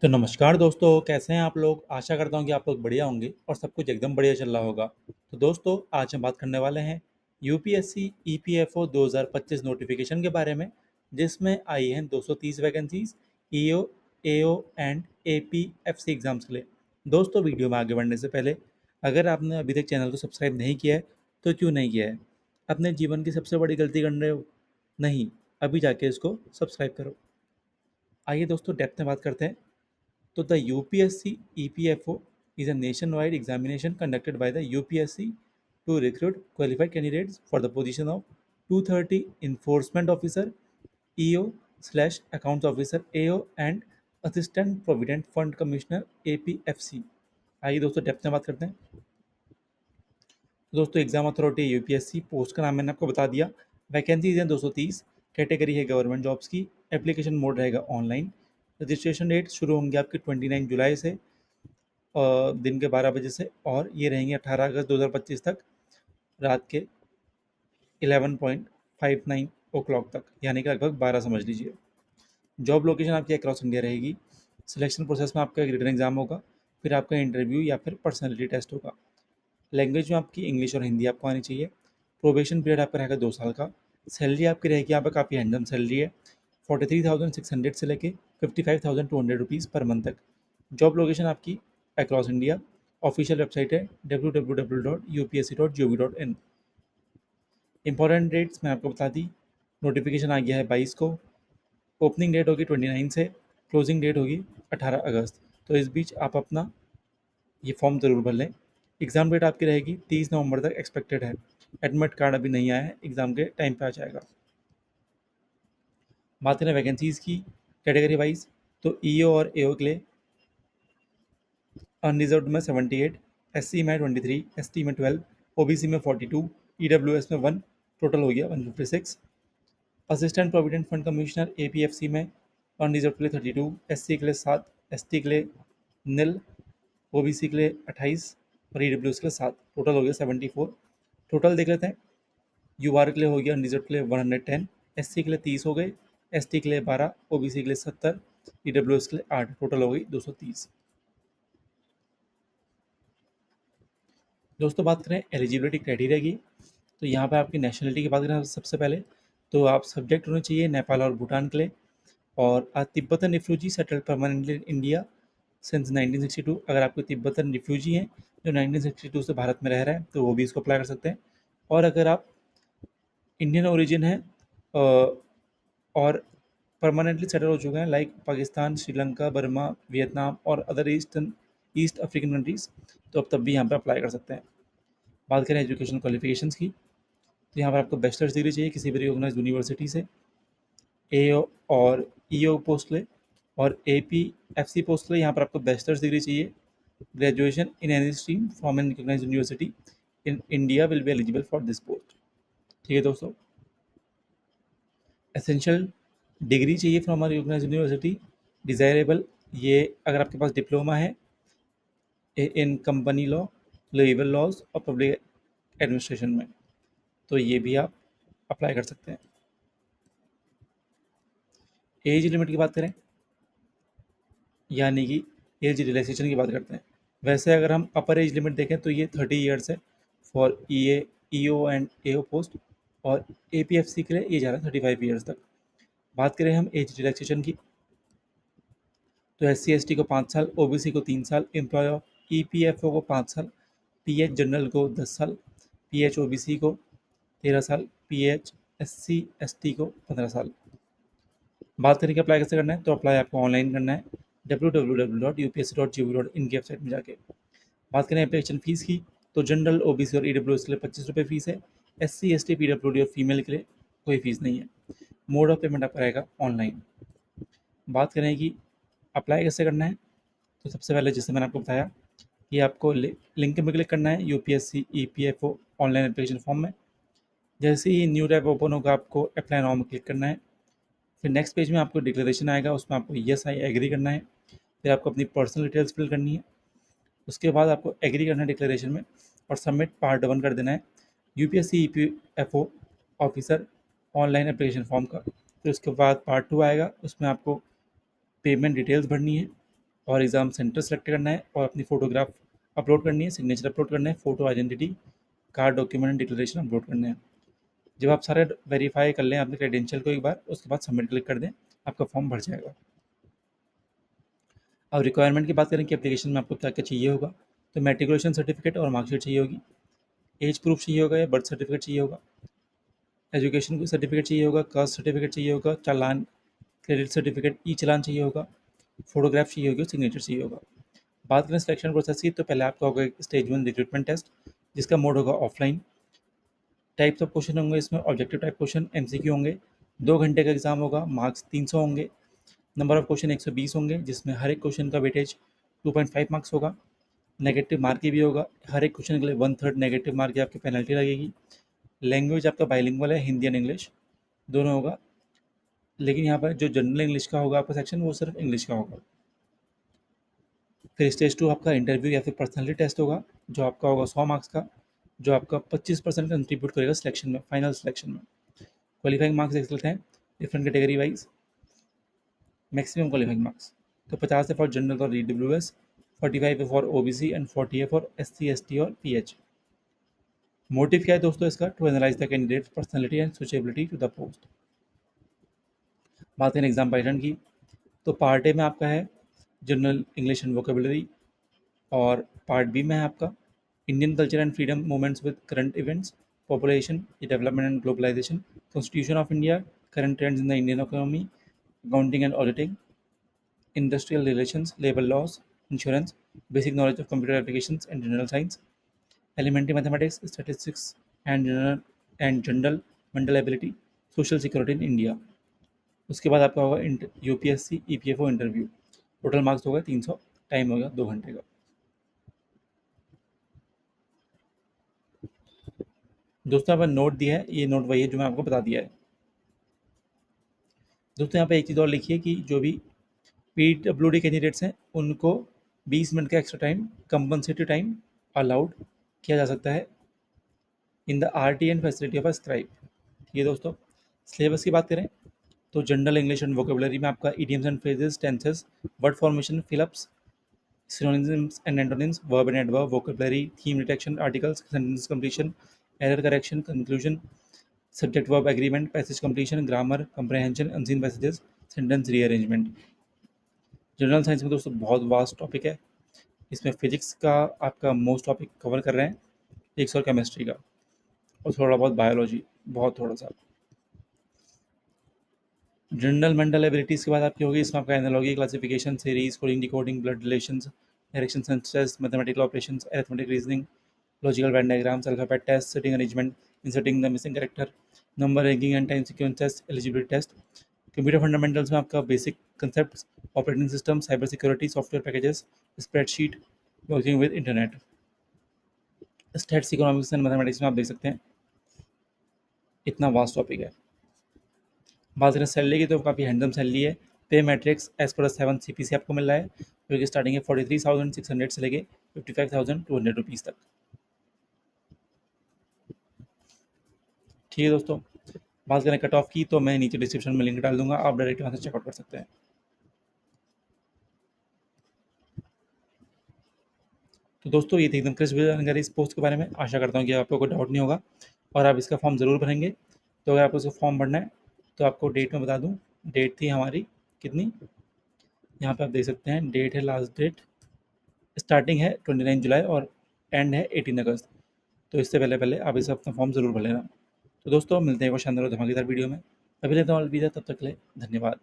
तो नमस्कार दोस्तों, कैसे हैं आप लोग? आशा करता हूँ कि आप लोग बढ़िया होंगे और सब कुछ एकदम बढ़िया चल रहा होगा। तो दोस्तों, आज हम बात करने वाले हैं यूपीएससी ईपीएफओ 2025 नोटिफिकेशन के बारे में, जिसमें आई हैं 230 vacancies EO, AO and APFC exams के लिए। दोस्तों, वीडियो में आगे बढ़ने से पहले अगर आपने अभी तक चैनल को सब्सक्राइब नहीं किया है तो क्यों नहीं किया है? अपने जीवन की सबसे बड़ी गलती कर रहे हो? नहीं, अभी जाके इसको सब्सक्राइब करो। आइए दोस्तों, डेप्थ में बात करते हैं। So the UPSC EPFO is a nationwide examination conducted by the UPSC to recruit qualified candidates for the position of 230 enforcement officer, EO slash accounts officer AO and assistant provident fund commissioner APFC। आइए दोस्तों, depth में बात करते हैं। दोस्तों, exam authority UPSC, post का नाम मैंने आपको बता दिया। वैकेंसीज हैं 230, कैटेगरी है गवर्नमेंट जॉब्स की। एप्लीकेशन मोड रहेगा ऑनलाइन। रजिस्ट्रेशन डेट शुरू होंगे आपकी 29 जुलाई से दिन के 12 बजे से, और ये रहेंगे 18 अगस्त 2025 तक रात के 11:59 ओ क्लॉक तक, यानी कि लगभग 12 समझ लीजिए। जॉब लोकेशन आपकी अक्रॉस इंडिया रहेगी। सिलेक्शन प्रोसेस में आपका एक रिटन एग्जाम होगा, फिर आपका इंटरव्यू या फिर पर्सनैलिटी टेस्ट होगा। लैंग्वेज में आपकी इंग्लिश और हिंदी आपको आनी चाहिए। प्रोबेशन पीरियड आपका रहेगा 2 साल का। सैलरी आपकी रहेगी यहाँ पर काफ़ी हैंडसम सैलरी है, 43,600 से लेके 55,200 रुपीज़ पर मंथ तक। जॉब लोकेशन आपकी अक्रॉस इंडिया। ऑफिशियल वेबसाइट है www.upsc.gov.in। इंपॉर्टेंट डेट्स मैं आपको बता दी। नोटिफिकेशन आ गया है 22 को। ओपनिंग डेट होगी 29 से, क्लोजिंग डेट होगी 18 अगस्त। तो इस बीच आप अपना ये फॉर्म ज़रूर भर लें। एग्ज़ाम डेट आपकी रहेगी 30 नवंबर तक एक्सपेक्टेड है। एडमिट कार्ड अभी नहीं आया है, एग्ज़ाम के टाइम पे आ जाएगा। बात करें वैकेंसीज़ की कैटेगरी वाइज, तो ईओ और एओ के लिए अनरिजर्व्ड में 78, एससी में 23, एसटी में 12, ओबीसी में 42, ईडब्ल्यूएस में 1, टोटल हो गया 156। Assistant provident fund commissioner APFC में अनरिजर्व के लिए 32, एससी के लिए 7, एसटी के लिए निल, ओबीसी के लिए 28 और ईडब्ल्यूएस के लिए 7, टोटल हो गया 74। टोटल देख लेते हैं। यूआर के लिए हो गया अनरिजर्व के लिए 110, एससी के लिए 30 हो गए, एसटी के लिए 12, ओबीसी के लिए 70, ईडब्ल्यूएस के लिए 8, टोटल हो गई 230। दोस्तों, बात करें एलिजिबिलिटी क्राइटेरिया की, तो यहाँ पर आपकी नेशनलिटी की बात करें सबसे पहले, तो आप सब्जेक्ट होने चाहिए नेपाल और भूटान के लिए, और Tibetan refugee settled permanently in India since 1962। अगर आपको तिब्बतन रिफ्यूजी हैं जो 1962 से भारत में रह रहा है तो वो भी इसको अप्लाई कर सकते हैं। और अगर आप इंडियन ओरिजिन है और परमानेंटली सेटल हो चुके हैं like Pakistan, Sri Lanka, Burma, Vietnam और अदर ईस्ट अफ्रीकन कंट्रीज़, तो अब तब भी यहाँ पर अप्लाई कर सकते हैं। बात करें एजुकेशन क्वालिफिकेशंस की, तो यहाँ पर आपको बैचलर्स डिग्री चाहिए किसी भी रिकॉग्नाइज्ड यूनिवर्सिटी से। एओ और ईओ पोस्ट ले और एपीएफसी पोस्ट ले, यहाँ पर आपको बैचलर्स डिग्री चाहिए। Graduation in any stream from a recognised university in India will be eligible for this post. ठीक है दोस्तों। एसेंशियल डिग्री चाहिए फ्रॉम रिकॉग्नाइज्ड यूनिवर्सिटी। डिज़ायरेबल, ये अगर आपके पास डिप्लोमा है in company law, labour laws और पब्लिक एडमिनिस्ट्रेशन में, तो ये भी आप अप्लाई कर सकते हैं। एज लिमिट की बात करें, यानी कि एज रिलैक्सेशन की बात करते हैं। वैसे अगर हम अपर एज लिमिट देखें तो ये 30 ईयर्स है for EO and AO post, और एपीएफसी के लिए ये जा रहा है 35 ईयर्स तक। बात करें हम एज रिलैक्सेशन की, तो SC/ST को 5 साल, ओबीसी को 3 साल, एम्प्लॉय ऑफ ईपीएफओ को 5 साल, पीएच जनरल को 10 साल, पीएच ओबीसी को 13 साल, पीएच SC/ST को 15 साल। बात करें कि अप्लाई कैसे करना है, तो अप्लाई आपको ऑनलाइन करना है www.upsc.gov.in की वेबसाइट में जाके। बात करें एप्लीकेशन फ़ीस की, तो जनरल, ओबीसी और ईडब्ल्यूएस के लिए 25 रुपये फ़ीस है। SC/ST, पीडब्ल्यूडी और फीमेल के लिए कोई फ़ीस नहीं है। मोड ऑफ पेमेंट आपका रहेगा ऑनलाइन। बात करें कि अप्लाई कैसे करना है, तो सबसे पहले जैसे मैंने आपको बताया कि आपको लिंक में क्लिक करना है UPSC EPFO online application form में। जैसे ही न्यू टैब ओपन होगा आपको अप्लाई नाउ में क्लिक करना है। फिर नेक्स्ट पेज में आपको डिक्लेरेशन आएगा, उसमें आपको यस आई एग्री करना है। फिर आपको अपनी पर्सनल डिटेल्स फिल करनी है। उसके बाद आपको एग्री करना है डिक्लेरेशन में और सबमिट पार्ट 1 कर देना है UPSC EPFO officer online application form का। फिर उसके बाद पार्ट 2 आएगा, उसमें आपको पेमेंट डिटेल्स भरनी है और एग्ज़ाम सेंटर सेलेक्ट करना है और अपनी फ़ोटोग्राफ अपलोड करनी है, सिग्नेचर अपलोड करना है, photo identity card document declaration upload करने हैं। जब आप सारे वेरीफाई कर लें अपने क्रेडेंशियल को एक बार, उसके बाद सबमिट क्लिक कर दें, आपका फॉर्म भर जाएगा। अब रिक्वायरमेंट की बात करें कि एप्लीकेशन में आपको क्या क्या चाहिए होगा, तो मैट्रिकुलेशन सर्टिफिकेट और मार्कशीट चाहिए होगी, एज प्रूफ चाहिए होगा या बर्थ सर्टिफिकेट चाहिए होगा, एजुकेशन सर्टिफिकेट चाहिए होगा, कास्ट सर्टिफिकेट चाहिए होगा, चालान क्रेडिट सर्टिफिकेट ई चालान चाहिए होगा, फोटोग्राफ चाहिए होगी, सिग्नेचर चाहिए होगा। बात करें सिलेक्शन प्रोसेस की, तो पहले आपका होगा एक स्टेज 1 रिक्रूटमेंट टेस्ट, जिसका मोड होगा ऑफलाइन। टाइप्स ऑफ क्वेश्चन होंगे इसमें, ऑब्जेक्टिव टाइप क्वेश्चन एमसीक्यू होंगे, 2 घंटे का एग्जाम होगा, मार्क्स 300 होंगे, नंबर ऑफ क्वेश्चन 120 होंगे, जिसमें हर एक क्वेश्चन का वेटेज 2.5 मार्क्स होगा। नेगेटिव मार्क भी होगा, हर एक क्वेश्चन के लिए 1/3 नेगेटिव मार्क की आपकी पेनल्टी लगेगी। लैंग्वेज आपका बाइलिंगुअल है, हिंदी एंड इंग्लिश दोनों होगा, लेकिन यहाँ पर जो जनरल इंग्लिश का होगा आपका सेक्शन, वो सिर्फ इंग्लिश का होगा। फिर स्टेज 2 आपका इंटरव्यू या फिर पर्सनैलिटी टेस्ट होगा, जो आपका होगा 100 मार्क्स का, जो आपका 25% कंट्रीब्यूट करेगा सिलेक्शन में, फाइनल सिलेक्शन में। क्वालिफाइंग मार्क्स देख लेते हैं different category wise. Maximum qualifying marks तो 50 है फॉर जनरल और EWS, 45 है फॉर OBC एंड 40 है फॉर SC ST और PH। मोटिव क्या है दोस्तों इसका? To analyse the candidate personality and suitability to the post. बात करें एग्जाम पैटर्न की, तो पार्ट ए में आपका है जनरल इंग्लिश एंड वोकेबलरी, और पार्ट बी में है आपका Indian culture and freedom movements with current events, population, development and globalisation, constitution of India, current trends in the Indian economy, accounting and auditing, industrial relations, labor laws, insurance, basic knowledge of computer applications and general science, elementary mathematics, statistics and general mental ability, social security in India। उसके बाद आपका होगा UPSC EPFO interview. Total marks होगा 300, time होगा 2 घंटे का। दोस्तों यहाँ पर नोट दिया है, ये नोट वही है जो मैं आपको बता दिया है। दोस्तों यहाँ पे एक चीज़ और लिखिए कि जो भी PWD कैंडिडेट्स हैं उनको 20 मिनट का extra time compensated time allowed किया जा सकता है in the RT and facility of a scribe. ठीक है दोस्तों, सिलेबस की बात करें तो जनरल इंग्लिश एंड वोकेबलरी में आपका idioms and phrases, tenses, word formation, fill-ups, synonyms and antonyms, verb and adverb, vocabulary, theme detection, articles, sentence completion, error correction, conclusion, subject verb agreement, passage completion, grammar, comprehension, unseen passages, sentence rearrangement। General science में दोस्तों बहुत vast topic है, इसमें physics का आपका most topic cover कर रहे हैं, फिजिक्स और केमिस्ट्री का, और थोड़ा बहुत बायोलॉजी, बहुत थोड़ा सा। जनरल मेंटल एबिलिटीज़ के बाद आपकी होगी इसमें आपका analogy, classification, series, coding, decoding, blood relations, direction sense, mathematical operations, arithmetic reasoning, logical Venn diagrams, alphabet test, setting arrangement, inserting the missing character, number ranking and time sequence test, eligibility test. Computer fundamentals में आपका basic concept, operating system, cyber security, software packages, spreadsheet, working with internet. Stats, economics and mathematics में आप देख सकते हैं इतना vast topic है। बात करें सैलरी की तो काफ़ी हैंडसम सैलरी है। पे मैट्रिक्स एज पर 7 CPC आपको मिल रहा है, जो कि स्टार्टिंग है 43,600 से लेके 55,200 रुपीज़ तक। ठीक है दोस्तों, बात करें कट ऑफ की तो मैं नीचे डिस्क्रिप्शन में लिंक डाल दूंगा, आप डायरेक्ट वहाँ से चेकआउट कर सकते हैं। तो दोस्तों ये थी एकदम क्रिस्प जानकारी इस पोस्ट के बारे में। आशा करता हूँ कि आपको कोई डाउट नहीं होगा और आप इसका फॉर्म ज़रूर भरेंगे। तो अगर आपको इसका फॉर्म भरना है तो आपको डेट में बता दूँ, डेट थी हमारी कितनी, यहाँ पे आप देख सकते हैं डेट है, लास्ट डेट स्टार्टिंग है 29 जुलाई और एंड है 18 अगस्त। तो इससे पहले पहले आप इसे अपना फॉर्म ज़रूर भर लेना। तो दोस्तों मिलते हैं एक और शानदार और धमाकेदार वीडियो में। अभी लेता हूँ अलविदा, तब तक के लिए धन्यवाद।